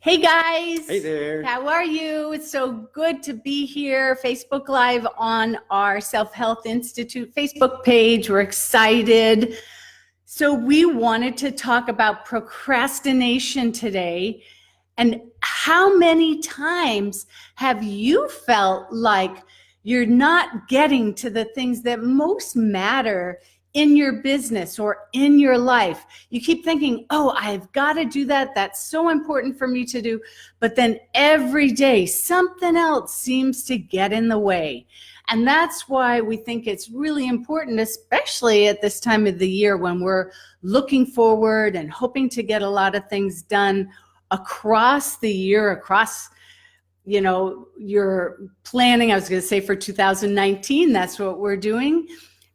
Hey guys. Hey there. How are you? It's so good to be here. Facebook Live on our Self-Health Institute Facebook page. We're excited. So we wanted to talk about procrastination today. And how many times have you felt like you're not getting to the things that most matter in your business or in your life? You keep thinking, oh, I've got to do that. That's so important for me to do. But then every day, something else seems to get in the way. And that's why we think it's really important, especially at this time of the year when we're looking forward and hoping to get a lot of things done across the year, across your planning. I was going to say for 2019, that's what we're doing.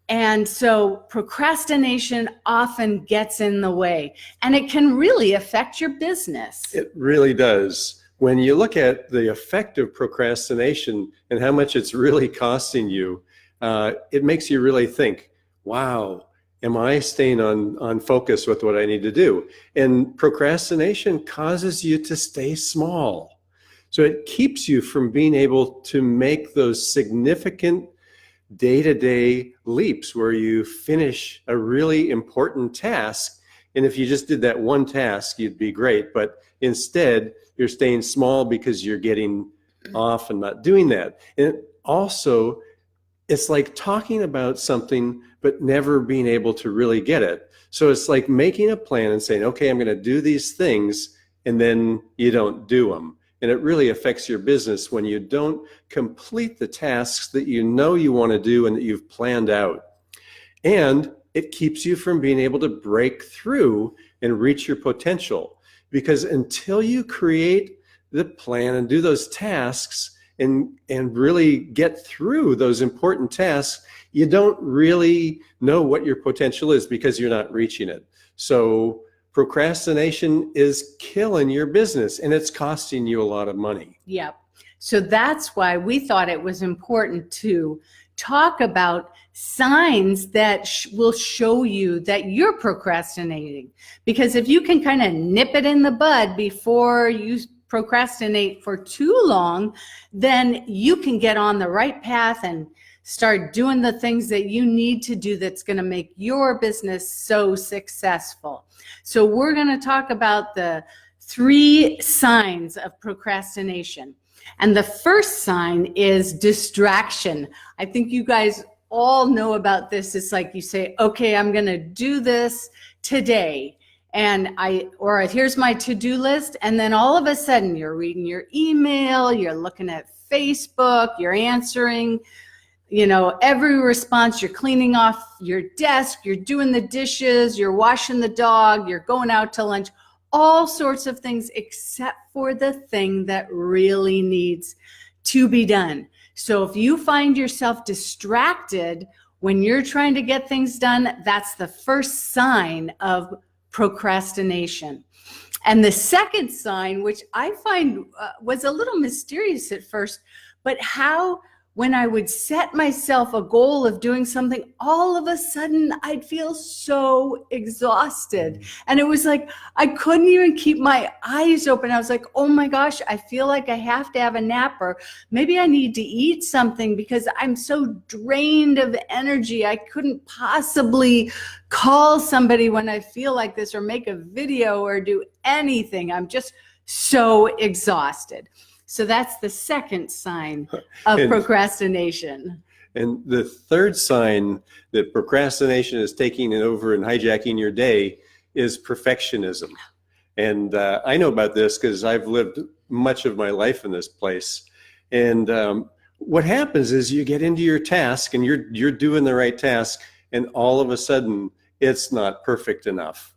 And so procrastination often gets in the way, and it can really affect your business. It really does. When you look at the effect of procrastination and how much it's really costing you, it makes you really think, wow, am I staying on focus with what I need to do? And procrastination causes you to stay small. So it keeps you from being able to make those significant day-to-day leaps where you finish a really important task. And if you just did that one task, you'd be great. But instead, you're staying small because you're getting off and not doing that. And also, it's like talking about something but never being able to really get it. So it's like making a plan and saying, okay, I'm going to do these things, and then you don't do them. And it really affects your business when you don't complete the tasks that you know you want to do and that you've planned out. And it keeps you from being able to break through and reach your potential. Because until you create the plan and do those tasks and really get through those important tasks, you don't really know what your potential is because you're not reaching it. So procrastination is killing your business, and it's costing you a lot of money. Yep. So that's why we thought it was important to talk about signs that will show you that you're procrastinating. Because if you can kind of nip it in the bud before you procrastinate for too long, then you can get on the right path and start doing the things that you need to do that's going to make your business so successful. So we're going to talk about the 3 signs of procrastination. And the first sign is distraction. I think you guys all know about this. It's like you say, okay, I'm going to do this today. And here's my to-do list. And then all of a sudden you're reading your email, you're looking at Facebook, you're answering every response, you're cleaning off your desk, you're doing the dishes, you're washing the dog, you're going out to lunch, all sorts of things except for the thing that really needs to be done. So if you find yourself distracted when you're trying to get things done, that's the first sign of procrastination. And the second sign, which I find was a little mysterious at first, but how when I would set myself a goal of doing something, all of a sudden I'd feel so exhausted. And it was like, I couldn't even keep my eyes open. I was like, oh my gosh, I feel like I have to have a nap, or maybe I need to eat something because I'm so drained of energy. I couldn't possibly call somebody when I feel like this, or make a video, or do anything. I'm just so exhausted. So that's the second sign of procrastination. And the third sign that procrastination is taking over and hijacking your day is perfectionism. And I know about this because I've lived much of my life in this place. And what happens is you get into your task and you're doing the right task, and all of a sudden it's not perfect enough.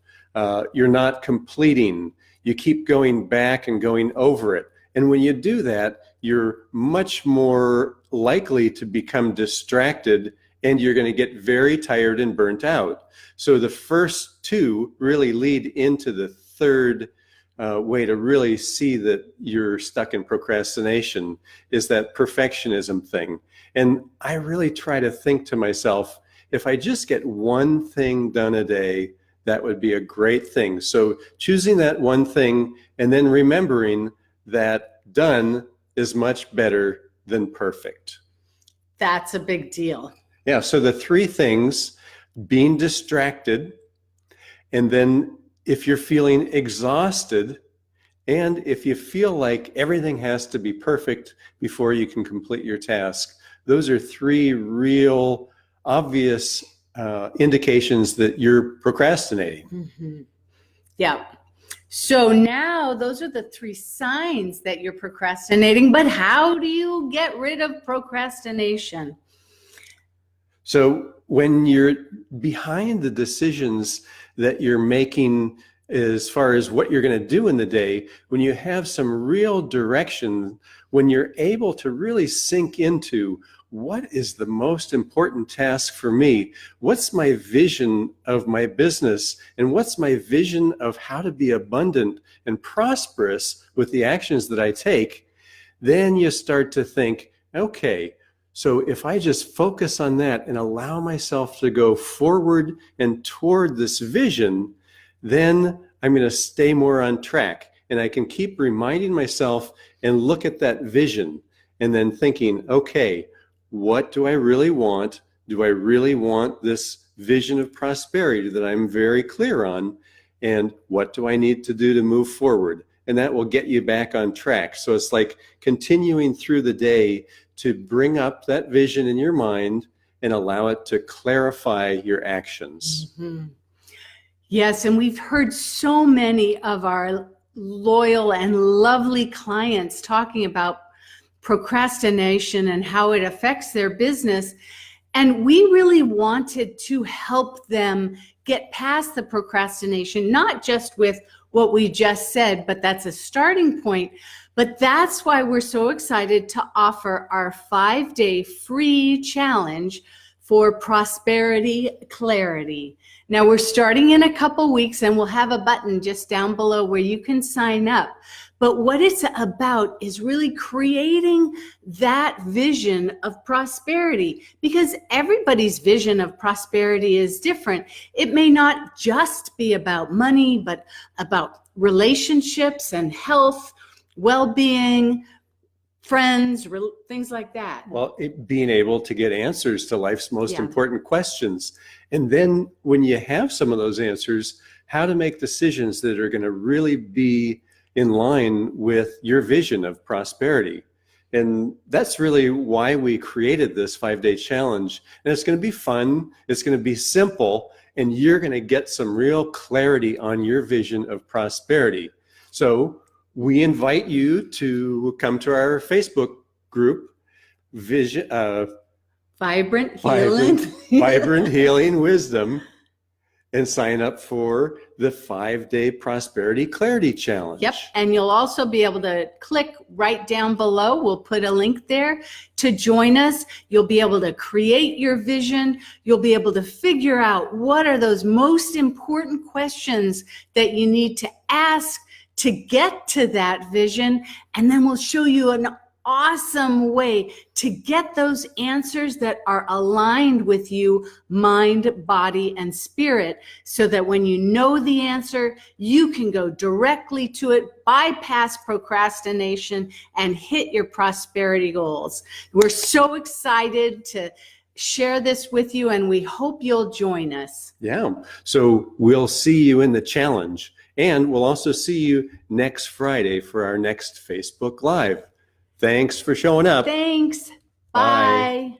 You're not completing. You keep going back and going over it. And when you do that, you're much more likely to become distracted, and you're going to get very tired and burnt out. So the first 2 really lead into the third way to really see that you're stuck in procrastination, is that perfectionism thing. And I really try to think to myself, if I just get one thing done a day, that would be a great thing. So choosing that one thing and then remembering that done is much better than perfect. That's a big deal. Yeah, so the three things: being distracted, and then if you're feeling exhausted, and if you feel like everything has to be perfect before you can complete your task. Those are three real obvious indications that you're procrastinating. Mm-hmm. Yeah. So now those are the three signs that you're procrastinating, but how do you get rid of procrastination? So when you're behind the decisions that you're making as far as what you're going to do in the day, when you have some real direction, when you're able to really sink into what is the most important task for me, what's my vision of my business, and what's my vision of how to be abundant and prosperous with the actions that I take, then you start to think, okay, so if I just focus on that and allow myself to go forward and toward this vision, then I'm going to stay more on track. And I can keep reminding myself and look at that vision and then thinking, okay, what do I really want? Do I really want this vision of prosperity that I'm very clear on? And what do I need to do to move forward? And that will get you back on track. So it's like continuing through the day to bring up that vision in your mind and allow it to clarify your actions. Mm-hmm. Yes, and we've heard so many of our loyal and lovely clients talking about procrastination and how it affects their business. And we really wanted to help them get past the procrastination, not just with what we just said, but that's a starting point. But that's why we're so excited to offer our 5-day free challenge for prosperity clarity. Now we're starting in a couple weeks and we'll have a button just down below where you can sign up. But what it's about is really creating that vision of prosperity, because everybody's vision of prosperity is different. It may not just be about money, but about relationships and health, well-being, friends, things like that. Well, being able to get answers to life's most important questions. And then when you have some of those answers, how to make decisions that are going to really be in line with your vision of prosperity. And that's really why we created this 5-day challenge. And it's going to be fun. It's going to be simple. And you're going to get some real clarity on your vision of prosperity. So we invite you to come to our Facebook group, Vibrant Healing Wisdom, and sign up for the 5-day Prosperity Clarity Challenge. Yep, and you'll also be able to click right down below. We'll put a link there to join us. You'll be able to create your vision. You'll be able to figure out what are those most important questions that you need to ask to get to that vision, and then we'll show you an awesome way to get those answers that are aligned with you, mind, body, and spirit, so that when you know the answer, you can go directly to it, bypass procrastination, and hit your prosperity goals. We're so excited to share this with you, and we hope you'll join us. Yeah, so we'll see you in the challenge, and we'll also see you next Friday for our next Facebook Live. Thanks for showing up. Thanks. Bye. Bye.